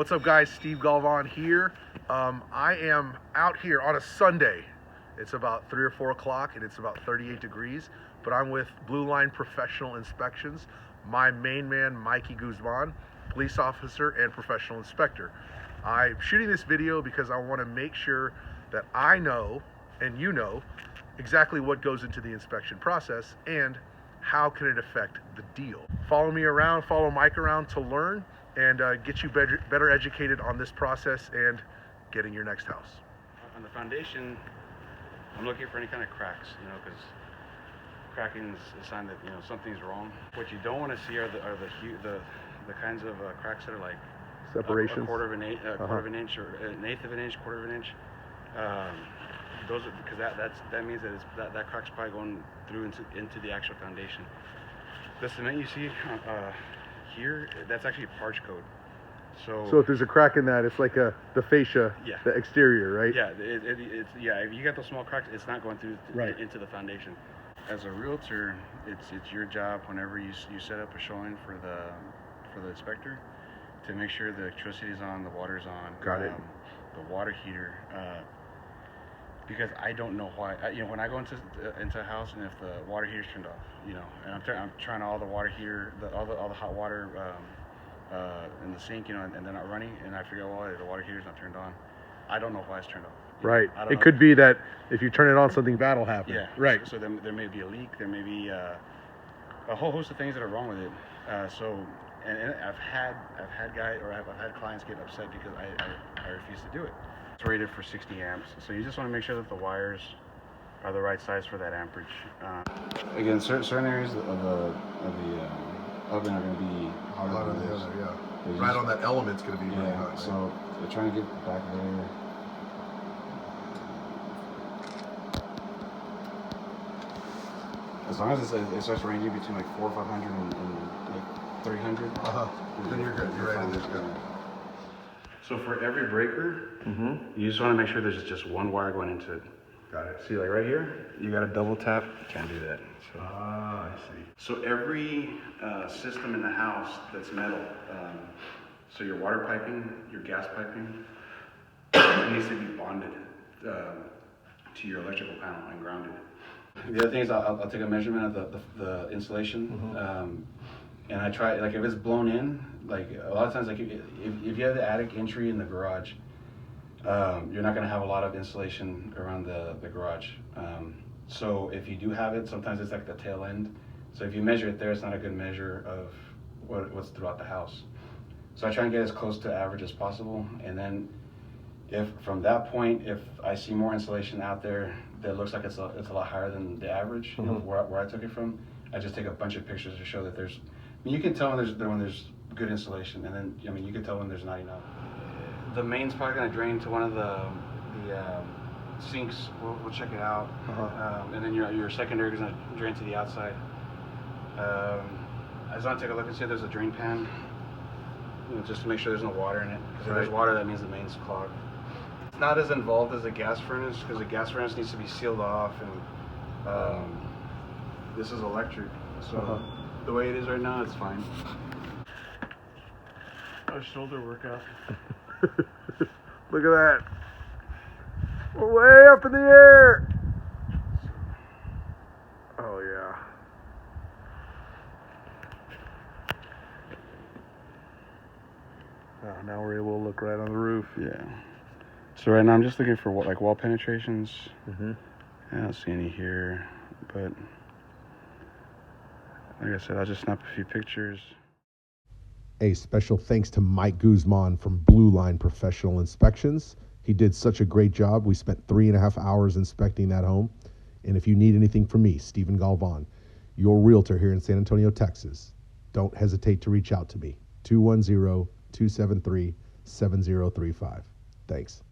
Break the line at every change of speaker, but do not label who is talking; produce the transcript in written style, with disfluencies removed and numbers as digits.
What's up, guys? Steve Galvan here. I am out here on a Sunday. It's about 3 or 4 o'clock and it's about 38 degrees, but I'm with Blue Line Professional Inspections. My main man, Mikey Guzman, police officer and professional inspector. I'm shooting this video because I want to make sure that I know and you know exactly what goes into the inspection process and how can it affect the deal. Follow me around, follow Mike around to learn and get you better educated on this process and getting your next house.
On the foundation, I'm looking for any kind of cracks, because cracking is a sign that something's wrong. What you don't want to see are the kinds of cracks that are like
Separations.
a quarter of an inch, or an eighth of an inch, quarter of an inch. Those are because that means that crack's probably going through into the actual foundation. The cement you see here, that's actually parch coat.
So if there's a crack in that, it's like the fascia,
yeah,
the exterior, right?
Yeah, it's if you got those small cracks, it's not going through into the foundation. As a realtor, it's your job whenever you set up a showing for the inspector to make sure the electricity is on, the water's on.
Got it.
The water heater. Because I don't know why. When I go into a house and if the water heater's turned off, and I'm trying all the water heater, all the hot water in the sink, and they're not running, and I figure, well, the water heater's not turned on. I don't know why it's turned off.
Right. It could be that if you turn it on, something bad will happen.
Yeah.
Right.
So there may be a leak. There may be a whole host of things that are wrong with it. And I've had clients get upset because I refuse to do it. It's rated for 60 amps, so you just want to make sure that the wires are the right size for that amperage. Again, certain areas of the oven are going to be hotter than the other.
Yeah. Right on that element's going to be really hot. Right?
So they're trying to get back there. As long as it starts ranging between like 400 or 500 and like 300,
then you're good. You're right in this good.
So for every breaker, you just want to make sure there's just one wire going into it.
Got it.
See, like right here, you got to double tap. Can't do that. So,
I see.
So every system in the house that's metal, so your water piping, your gas piping, it needs to be bonded to your electrical panel and grounded. The other thing is I'll take a measurement of the insulation, and I try, like if it's blown in, like a lot of times, like if you have the attic entry in the garage, you're not going to have a lot of insulation around the garage. So if you do have it, sometimes it's like the tail end. So if you measure it there, it's not a good measure of what's throughout the house. So I try and get as close to average as possible, and then if from that point, if I see more insulation out there that looks like it's a lot higher than the average, where I took it from, I just take a bunch of pictures to show that there's. I mean, you can tell when there's good insulation, and then you can tell when there's not enough. The main's probably going to drain to one of the sinks. We'll check it out, and then your secondary is going to drain to the outside. I just want to take a look and see if there's a drain pan, just to make sure there's no water in it. Because if there's water, that means the main's clogged. It's not as involved as a gas furnace, because the gas furnace needs to be sealed off, and this is electric, so the way it is right now, it's fine. A shoulder workout.
Look at that. We're way up in the air. Oh, yeah. Oh, now we're able to look right on the roof.
Yeah. So right now I'm just looking for wall penetrations. I don't see any here, but like I said, I'll just snap a few pictures.
A special thanks to Mike Guzman from Blue Line Professional Inspections. He did such a great job. We spent 3.5 hours inspecting that home. And if you need anything from me, Stephen Galvan, your realtor here in San Antonio, Texas, don't hesitate to reach out to me. 210-273-7035. Thanks.